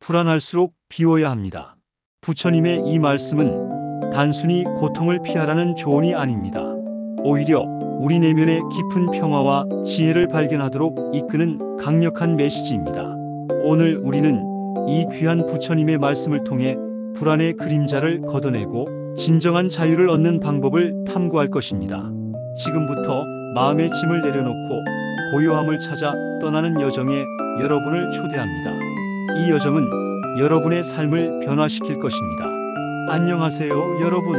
불안할수록 비워야 합니다. 부처님의 이 말씀은 단순히 고통을 피하라는 조언이 아닙니다. 오히려 우리 내면의 깊은 평화와 지혜를 발견하도록 이끄는 강력한 메시지입니다. 오늘 우리는 이 귀한 부처님의 말씀을 통해 불안의 그림자를 걷어내고 진정한 자유를 얻는 방법을 탐구할 것입니다. 지금부터 마음의 짐을 내려놓고 고요함을 찾아 떠나는 여정에 여러분을 초대합니다. 이 여정은 여러분의 삶을 변화시킬 것입니다. 안녕하세요, 여러분.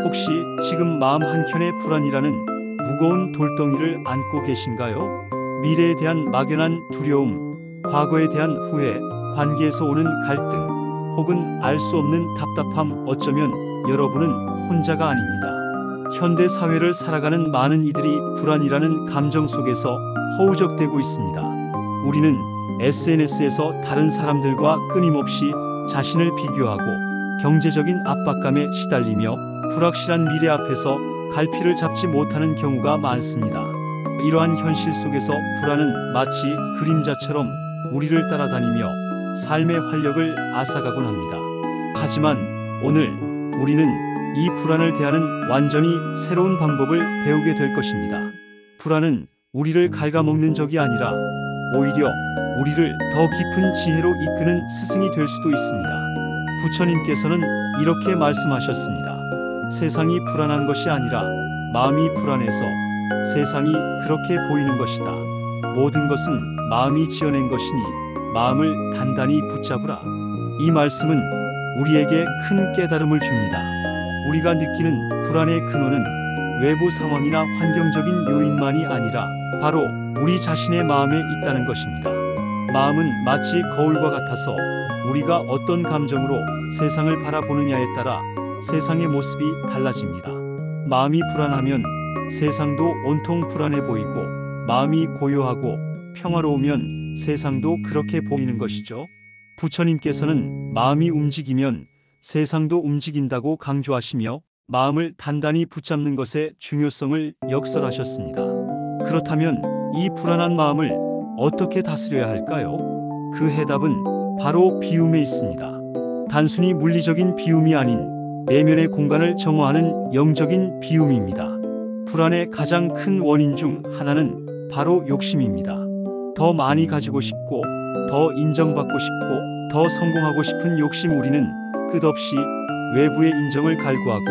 혹시 지금 마음 한켠에 불안이라는 무거운 돌덩이를 안고 계신가요? 미래에 대한 막연한 두려움, 과거에 대한 후회, 관계에서 오는 갈등, 혹은 알 수 없는 답답함. 어쩌면 여러분은 혼자가 아닙니다. 현대 사회를 살아가는 많은 이들이 불안이라는 감정 속에서 허우적대고 있습니다. 우리는 SNS에서 다른 사람들과 끊임없이 자신을 비교하고 경제적인 압박감에 시달리며 불확실한 미래 앞에서 갈피를 잡지 못하는 경우가 많습니다. 이러한 현실 속에서 불안은 마치 그림자처럼 우리를 따라다니며 삶의 활력을 앗아가곤 합니다. 하지만 오늘 우리는 이 불안을 대하는 완전히 새로운 방법을 배우게 될 것입니다. 불안은 우리를 갉아먹는 적이 아니라 오히려 우리를 더 깊은 지혜로 이끄는 스승이 될 수도 있습니다. 부처님께서는 이렇게 말씀하셨습니다. 세상이 불안한 것이 아니라 마음이 불안해서 세상이 그렇게 보이는 것이다. 모든 것은 마음이 지어낸 것이니 마음을 단단히 붙잡으라. 이 말씀은 우리에게 큰 깨달음을 줍니다. 우리가 느끼는 불안의 근원은 외부 상황이나 환경적인 요인만이 아니라 바로 우리 자신의 마음에 있다는 것입니다. 마음은 마치 거울과 같아서 우리가 어떤 감정으로 세상을 바라보느냐에 따라 세상의 모습이 달라집니다. 마음이 불안하면 세상도 온통 불안해 보이고, 마음이 고요하고 평화로우면 세상도 그렇게 보이는 것이죠. 부처님께서는 마음이 움직이면 세상도 움직인다고 강조하시며 마음을 단단히 붙잡는 것의 중요성을 역설하셨습니다. 그렇다면 이 불안한 마음을 어떻게 다스려야 할까요? 그 해답은 바로 비움에 있습니다. 단순히 물리적인 비움이 아닌 내면의 공간을 정화하는 영적인 비움입니다. 불안의 가장 큰 원인 중 하나는 바로 욕심입니다. 더 많이 가지고 싶고, 더 인정받고 싶고, 더 성공하고 싶은 욕심. 우리는 끝없이 외부의 인정을 갈구하고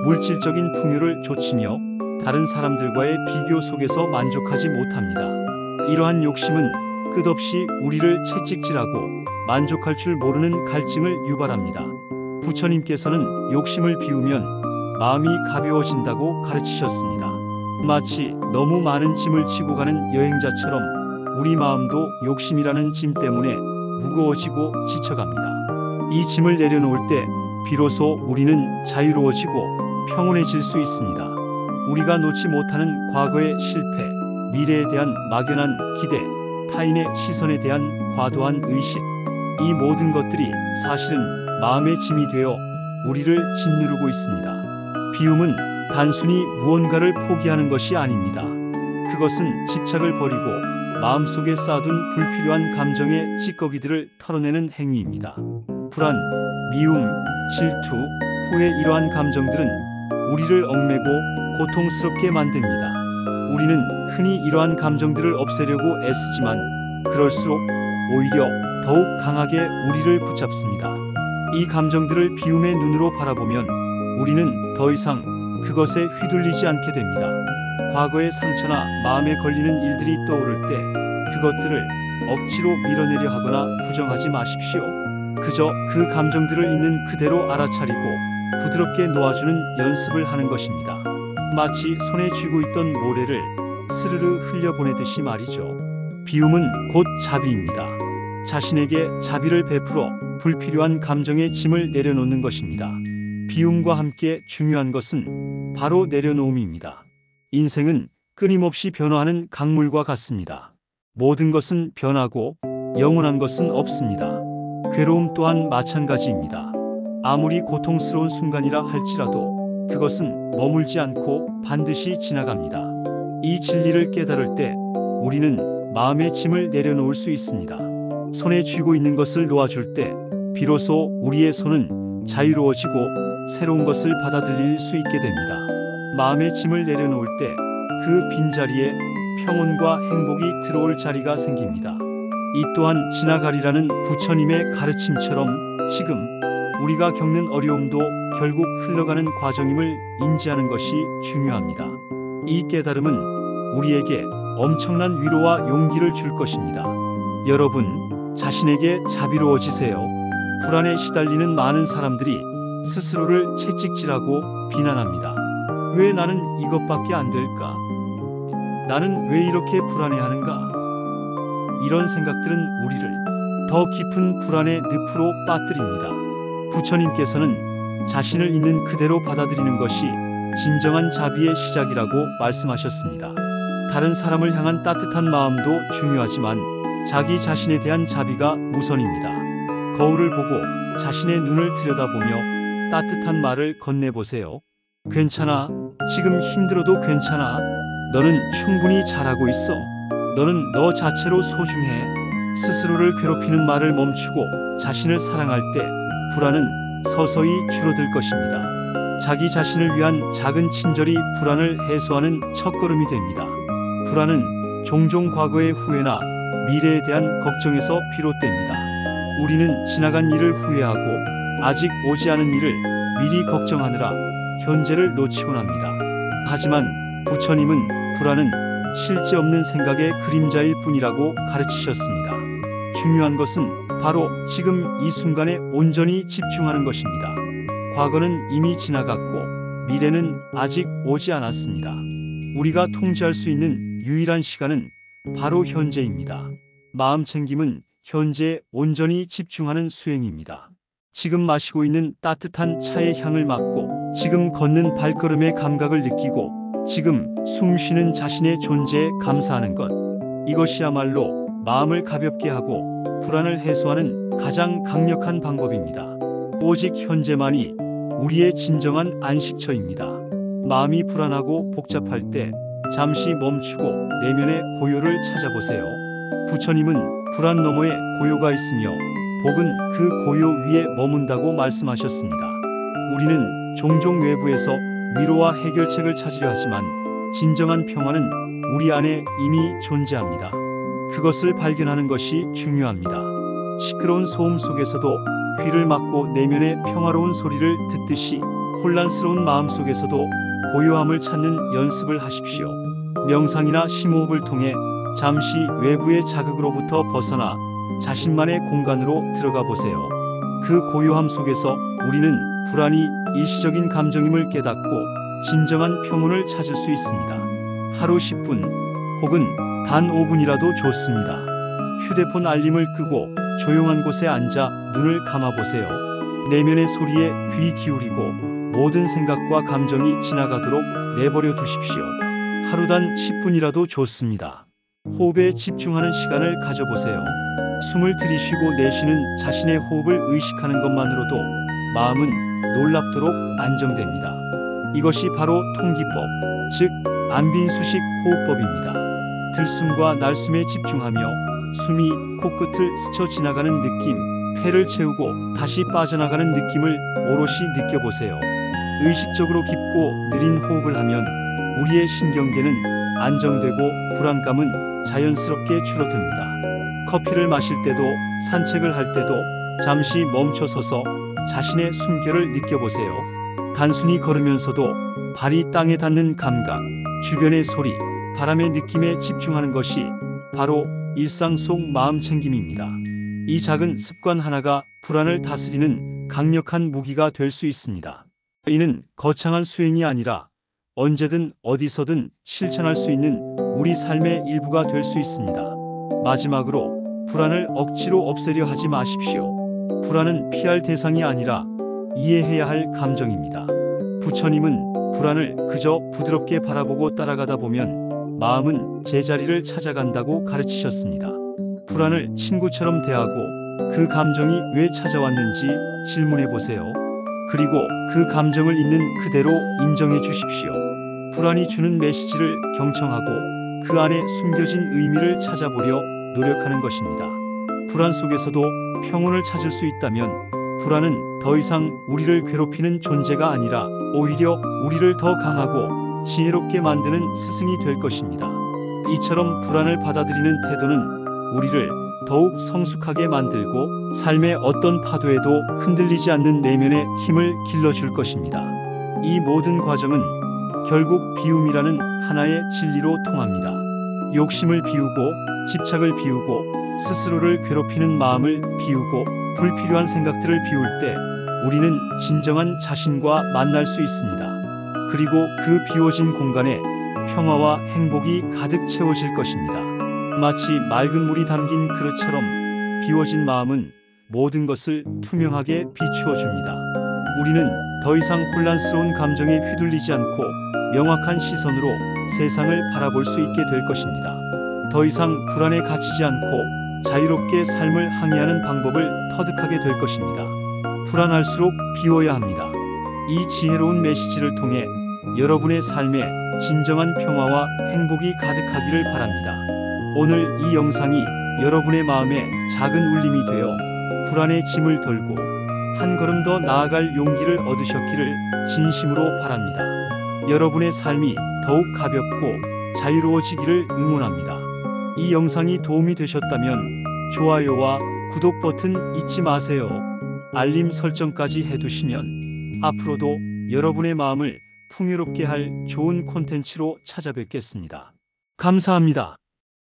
물질적인 풍요를 좇으며 다른 사람들과의 비교 속에서 만족하지 못합니다. 이러한 욕심은 끝없이 우리를 채찍질하고 만족할 줄 모르는 갈증을 유발합니다. 부처님께서는 욕심을 비우면 마음이 가벼워진다고 가르치셨습니다. 마치 너무 많은 짐을 지고 가는 여행자처럼 우리 마음도 욕심이라는 짐 때문에 무거워지고 지쳐갑니다. 이 짐을 내려놓을 때 비로소 우리는 자유로워지고 평온해질 수 있습니다. 우리가 놓지 못하는 과거의 실패, 미래에 대한 막연한 기대, 타인의 시선에 대한 과도한 의식, 이 모든 것들이 사실은 마음의 짐이 되어 우리를 짓누르고 있습니다. 비움은 단순히 무언가를 포기하는 것이 아닙니다. 그것은 집착을 버리고 마음속에 쌓아둔 불필요한 감정의 찌꺼기들을 털어내는 행위입니다. 불안, 미움, 질투, 후회, 이러한 감정들은 우리를 얽매고 고통스럽게 만듭니다. 우리는 흔히 이러한 감정들을 없애려고 애쓰지만 그럴수록 오히려 더욱 강하게 우리를 붙잡습니다. 이 감정들을 비움의 눈으로 바라보면 우리는 더 이상 그것에 휘둘리지 않게 됩니다. 과거의 상처나 마음에 걸리는 일들이 떠오를 때 그것들을 억지로 밀어내려 하거나 부정하지 마십시오. 그저 그 감정들을 있는 그대로 알아차리고 부드럽게 놓아주는 연습을 하는 것입니다. 마치 손에 쥐고 있던 모래를 스르르 흘려보내듯이 말이죠. 비움은 곧 자비입니다. 자신에게 자비를 베풀어 불필요한 감정의 짐을 내려놓는 것입니다. 비움과 함께 중요한 것은 바로 내려놓음입니다. 인생은 끊임없이 변화하는 강물과 같습니다. 모든 것은 변하고 영원한 것은 없습니다. 괴로움 또한 마찬가지입니다. 아무리 고통스러운 순간이라 할지라도 그것은 머물지 않고 반드시 지나갑니다. 이 진리를 깨달을 때 우리는 마음의 짐을 내려놓을 수 있습니다. 손에 쥐고 있는 것을 놓아줄 때 비로소 우리의 손은 자유로워지고 새로운 것을 받아들일 수 있게 됩니다. 마음의 짐을 내려놓을 때 그 빈자리에 평온과 행복이 들어올 자리가 생깁니다. 이 또한 지나가리라는 부처님의 가르침처럼 지금 우리가 겪는 어려움도 결국 흘러가는 과정임을 인지하는 것이 중요합니다. 이 깨달음은 우리에게 엄청난 위로와 용기를 줄 것입니다. 여러분, 자신에게 자비로워지세요. 불안에 시달리는 많은 사람들이 스스로를 채찍질하고 비난합니다. 왜 나는 이것밖에 안 될까? 나는 왜 이렇게 불안해하는가? 이런 생각들은 우리를 더 깊은 불안의 늪으로 빠뜨립니다. 부처님께서는 자신을 있는 그대로 받아들이는 것이 진정한 자비의 시작이라고 말씀하셨습니다. 다른 사람을 향한 따뜻한 마음도 중요하지만 자기 자신에 대한 자비가 우선입니다. 거울을 보고 자신의 눈을 들여다보며 따뜻한 말을 건네보세요. 괜찮아. 지금 힘들어도 괜찮아. 너는 충분히 잘하고 있어. 너는 너 자체로 소중해. 스스로를 괴롭히는 말을 멈추고 자신을 사랑할 때 불안은 서서히 줄어들 것입니다. 자기 자신을 위한 작은 친절이 불안을 해소하는 첫걸음이 됩니다. 불안은 종종 과거의 후회나 미래에 대한 걱정에서 비롯됩니다. 우리는 지나간 일을 후회하고 아직 오지 않은 일을 미리 걱정하느라 현재를 놓치곤 합니다. 하지만 부처님은 불안은 실제 없는 생각의 그림자일 뿐이라고 가르치셨습니다. 중요한 것은 바로 지금 이 순간에 온전히 집중하는 것입니다. 과거는 이미 지나갔고 미래는 아직 오지 않았습니다. 우리가 통제할 수 있는 유일한 시간은 바로 현재입니다. 마음 챙김은 현재에 온전히 집중하는 수행입니다. 지금 마시고 있는 따뜻한 차의 향을 맡고 지금 걷는 발걸음의 감각을 느끼고 지금 숨 쉬는 자신의 존재에 감사하는 것. 이것이야말로 마음을 가볍게 하고 불안을 해소하는 가장 강력한 방법입니다. 오직 현재만이 우리의 진정한 안식처입니다. 마음이 불안하고 복잡할 때 잠시 멈추고 내면의 고요를 찾아보세요. 부처님은 불안 너머에 고요가 있으며 복은 그 고요 위에 머문다고 말씀하셨습니다. 우리는 종종 외부에서 위로와 해결책을 찾으려 하지만 진정한 평화는 우리 안에 이미 존재합니다. 그것을 발견하는 것이 중요합니다. 시끄러운 소음 속에서도 귀를 막고 내면의 평화로운 소리를 듣듯이 혼란스러운 마음 속에서도 고요함을 찾는 연습을 하십시오. 명상이나 심호흡을 통해 잠시 외부의 자극으로부터 벗어나 자신만의 공간으로 들어가 보세요. 그 고요함 속에서 우리는 불안이 일시적인 감정임을 깨닫고 진정한 평온을 찾을 수 있습니다. 하루 10분 혹은 단 5분이라도 좋습니다. 휴대폰 알림을 끄고 조용한 곳에 앉아 눈을 감아보세요. 내면의 소리에 귀 기울이고 모든 생각과 감정이 지나가도록 내버려 두십시오. 하루 단 10분이라도 좋습니다. 호흡에 집중하는 시간을 가져보세요. 숨을 들이쉬고 내쉬는 자신의 호흡을 의식하는 것만으로도 마음은 놀랍도록 안정됩니다. 이것이 바로 통기법, 즉 안빈수식 호흡법입니다. 들숨과 날숨에 집중하며 숨이 코끝을 스쳐 지나가는 느낌, 폐를 채우고 다시 빠져나가는 느낌을 오롯이 느껴보세요. 의식적으로 깊고 느린 호흡을 하면 우리의 신경계는 안정되고 불안감은 자연스럽게 줄어듭니다. 커피를 마실 때도 산책을 할 때도 잠시 멈춰서서 자신의 숨결을 느껴보세요. 단순히 걸으면서도 발이 땅에 닿는 감각, 주변의 소리, 바람의 느낌에 집중하는 것이 바로 일상 속 마음 챙김입니다. 이 작은 습관 하나가 불안을 다스리는 강력한 무기가 될 수 있습니다. 이는 거창한 수행이 아니라 언제든 어디서든 실천할 수 있는 우리 삶의 일부가 될 수 있습니다. 마지막으로 불안을 억지로 없애려 하지 마십시오. 불안은 피할 대상이 아니라 이해해야 할 감정입니다. 부처님은 불안을 그저 부드럽게 바라보고 따라가다 보면 마음은 제자리를 찾아간다고 가르치셨습니다. 불안을 친구처럼 대하고 그 감정이 왜 찾아왔는지 질문해 보세요. 그리고 그 감정을 있는 그대로 인정해 주십시오. 불안이 주는 메시지를 경청하고 그 안에 숨겨진 의미를 찾아보려 노력하는 것입니다. 불안 속에서도 평온을 찾을 수 있다면 불안은 더 이상 우리를 괴롭히는 존재가 아니라 오히려 우리를 더 강하고 지혜롭게 만드는 스승이 될 것입니다. 이처럼 불안을 받아들이는 태도는 우리를 더욱 성숙하게 만들고 삶의 어떤 파도에도 흔들리지 않는 내면의 힘을 길러줄 것입니다. 이 모든 과정은 결국 비움이라는 하나의 진리로 통합니다. 욕심을 비우고 집착을 비우고 스스로를 괴롭히는 마음을 비우고 불필요한 생각들을 비울 때 우리는 진정한 자신과 만날 수 있습니다. 그리고 그 비워진 공간에 평화와 행복이 가득 채워질 것입니다. 마치 맑은 물이 담긴 그릇처럼 비워진 마음은 모든 것을 투명하게 비추어 줍니다. 우리는 더 이상 혼란스러운 감정에 휘둘리지 않고 명확한 시선으로 세상을 바라볼 수 있게 될 것입니다. 더 이상 불안에 갇히지 않고 자유롭게 삶을 항해하는 방법을 터득하게 될 것입니다. 불안할수록 비워야 합니다. 이 지혜로운 메시지를 통해 여러분의 삶에 진정한 평화와 행복이 가득하기를 바랍니다. 오늘 이 영상이 여러분의 마음에 작은 울림이 되어 불안의 짐을 덜고 한 걸음 더 나아갈 용기를 얻으셨기를 진심으로 바랍니다. 여러분의 삶이 더욱 가볍고 자유로워지기를 응원합니다. 이 영상이 도움이 되셨다면 좋아요와 구독 버튼 잊지 마세요. 알림 설정까지 해두시면 앞으로도 여러분의 마음을 풍요롭게 할 좋은 콘텐츠로 찾아뵙겠습니다. 감사합니다.